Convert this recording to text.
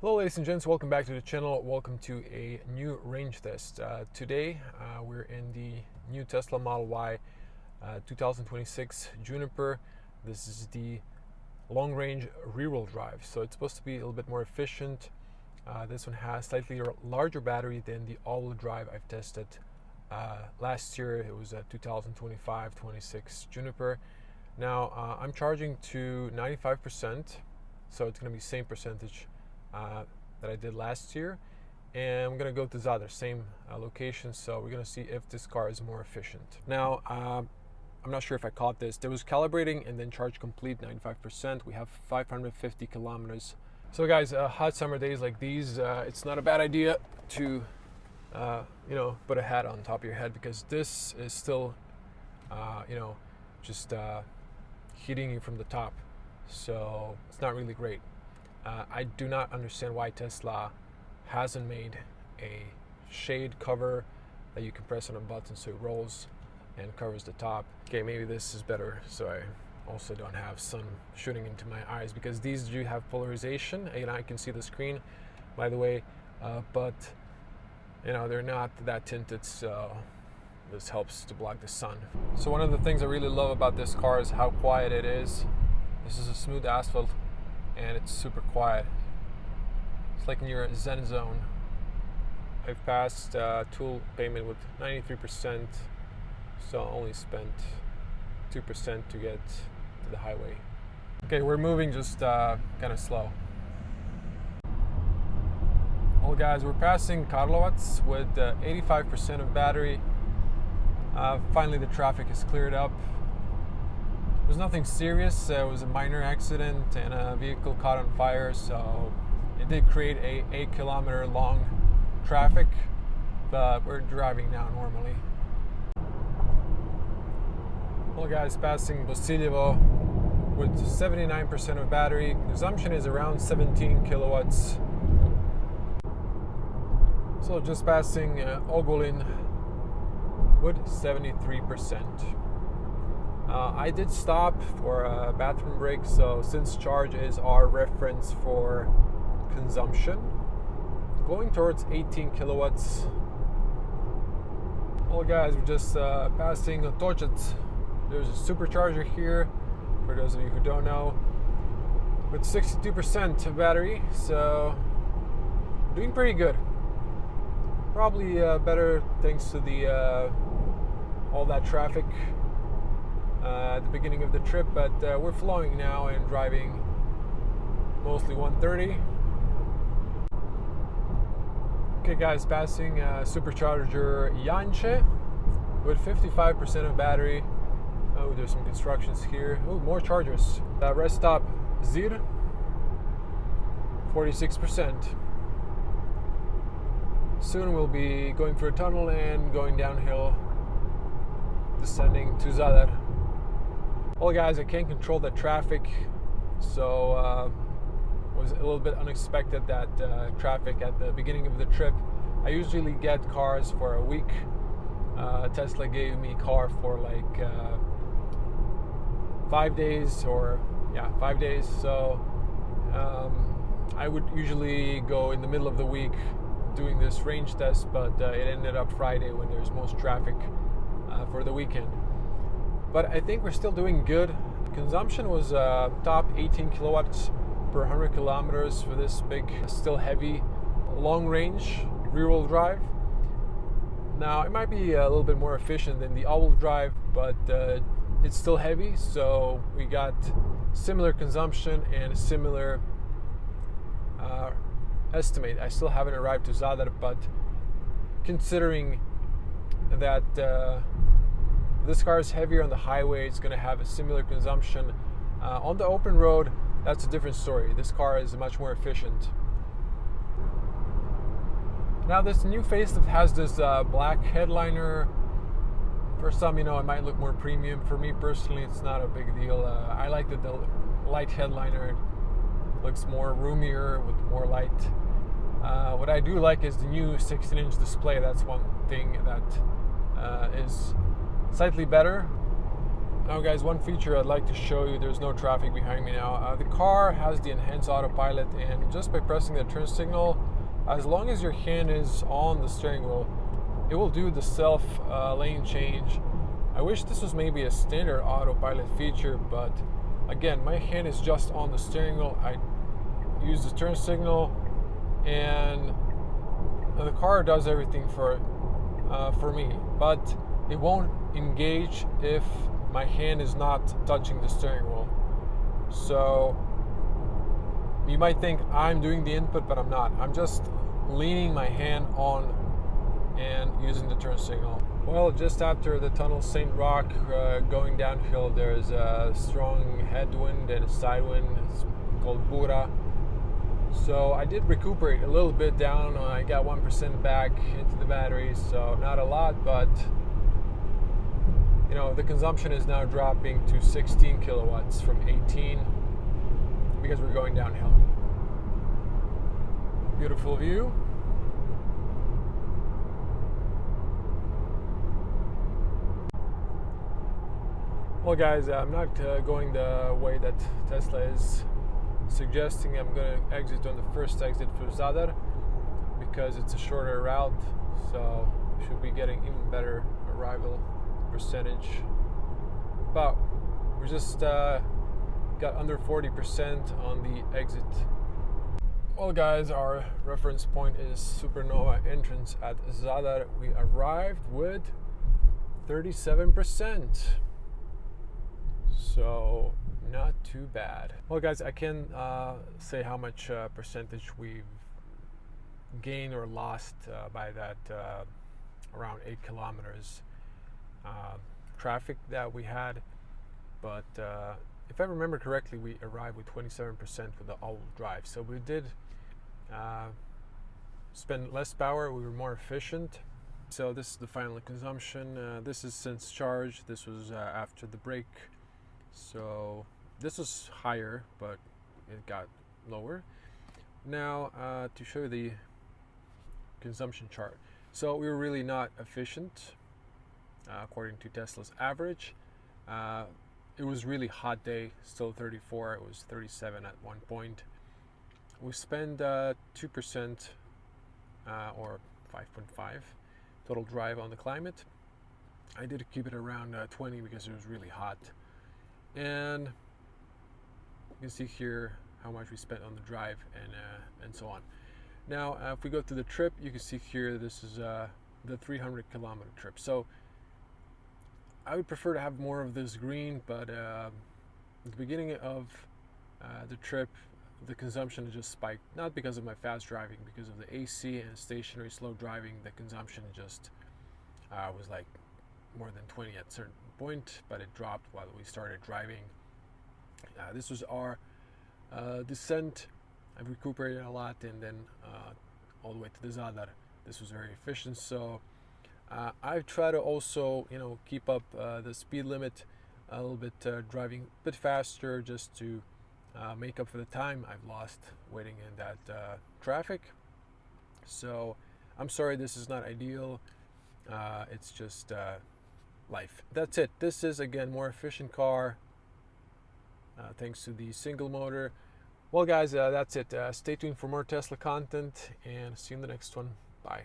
Hello ladies and gents, welcome back to the channel. Welcome to a new range test. Today we're in the new Tesla Model Y 2026 Juniper. This is the long range rear-wheel drive, so it's supposed to be a little bit more efficient. This one has slightly larger battery than the all-wheel drive I've tested last year. It was a 2025-26 Juniper. Now I'm charging to 95%, so it's going to be same percentage that I did last year, and I'm gonna go to Zadar, same location, so we're gonna see if this car is more efficient. Now I'm not sure if I caught this. There was calibrating and then charge complete 95%. We have 550 kilometers. So guys, hot summer days like these, it's not a bad idea to put a hat on top of your head, because this is still just heating you from the top, so it's not really great. I do not understand why Tesla hasn't made a shade cover that you can press on a button so it rolls and covers the top. Okay, maybe this is better, so I also don't have sun shooting into my eyes, because these do have polarization and I can see the screen, by the way, but they're not that tinted, so this helps to block the sun. So one of the things I really love about this car is how quiet it is. This is a smooth asphalt and it's super quiet. It's like in your zen zone. I've passed tool payment with 93%, so I only spent 2% to get to the highway. Okay, we're moving just kind of slow. Well guys, we're passing Karlovac with 85% of battery. Finally the traffic is cleared up. It was nothing serious. It was a minor accident and a vehicle caught on fire, so it did create a 8-kilometer long traffic, but we're driving now normally. Well guys, passing Vasiljevo with 79% of battery. Consumption is around 17 kilowatts. So just passing Ogulin with 73%. I did stop for a bathroom break, so since charge is our reference for consumption, going towards 18 kilowatts. Well guys, we're just passing Točac. There's a supercharger here, for those of you who don't know, with 62% of battery, so doing pretty good. Probably better thanks to the all that traffic at the beginning of the trip, but we're flowing now and driving mostly 130. Okay guys, passing supercharger Janče with 55% of battery. Oh, there's some constructions here. Oh, more chargers. Rest stop Zir, 46%. Soon we'll be going through a tunnel and going downhill, descending to Zadar. Well guys, I can't control the traffic, so it was a little bit unexpected that traffic at the beginning of the trip. I usually get cars for a week. Tesla gave me a car for like 5 days, or 5 days. So I would usually go in the middle of the week doing this range test, but it ended up Friday when there's most traffic for the weekend. But I think we're still doing good. Consumption was top 18 kilowatts per 100 kilometers for this big, still heavy, long range rear-wheel drive. Now it might be a little bit more efficient than the all-wheel drive, but it's still heavy, so we got similar consumption and a similar estimate. I still haven't arrived to Zadar, but considering that this car is heavier on the highway, it's going to have a similar consumption. On the open road, that's a different story. This car is much more efficient. Now this new facelift has this black headliner. For some, it might look more premium. For me personally, it's not a big deal. I like that the light headliner. It looks more roomier with more light. What I do like is the new 16-inch display. That's one thing that is slightly better. Now guys, one feature I'd like to show you, there's no traffic behind me now. The car has the enhanced autopilot, and just by pressing the turn signal, as long as your hand is on the steering wheel, it will do the self lane change. I wish this was maybe a standard autopilot feature, but again, my hand is just on the steering wheel. I use the turn signal, and the car does everything for me, but it won't engage if my hand is not touching the steering wheel. So you might think I'm doing the input, but I'm not. I'm just leaning my hand on and using the turn signal. Well, just after the tunnel St. Roch, going downhill, there's a strong headwind and a side wind. It's called Bura. So I did recuperate a little bit down. I got 1% back into the battery, so not a lot, but you know, the consumption is now dropping to 16 kilowatts from 18 because we're going downhill. Beautiful view. Well guys, I'm not going the way that Tesla is suggesting. I'm going to exit on the first exit for Zadar because it's a shorter route, so should be getting even better arrival percentage. But we just got under 40% on the exit. Well guys, our reference point is Supernova entrance at Zadar. We arrived with 37%. So not too bad. Well guys, I can say how much percentage we've gained or lost by that around 8 kilometers traffic that we had, but if I remember correctly, we arrived with 27% with the all-wheel drive, so we did spend less power. We were more efficient. So this is the final consumption. This is since charge. This was after the break, so this was higher, but it got lower. Now to show you the consumption chart. So we were really not efficient according to Tesla's average. It was really hot day, still 34. It was 37 at one point. We spent 2% or 5.5 total drive on the climate. I did keep it around 20 because it was really hot. And you can see here how much we spent on the drive and so on. Now, if we go to the trip, you can see here this is the 300 kilometer trip. So I would prefer to have more of this green, but at the beginning of the trip, the consumption just spiked. Not because of my fast driving, because of the AC and stationary slow driving. The consumption just was like more than 20 at a certain point, but it dropped while we started driving. This was our descent. I've recuperated a lot, and then all the way to the Zadar. This was very efficient. So I've tried to also, keep up the speed limit a little bit, driving a bit faster, just to make up for the time I've lost waiting in that traffic. So I'm sorry, this is not ideal. It's just life. That's it. This is again more efficient car thanks to the single motor. Well guys, that's it. Stay tuned for more Tesla content, and see you in the next one. Bye.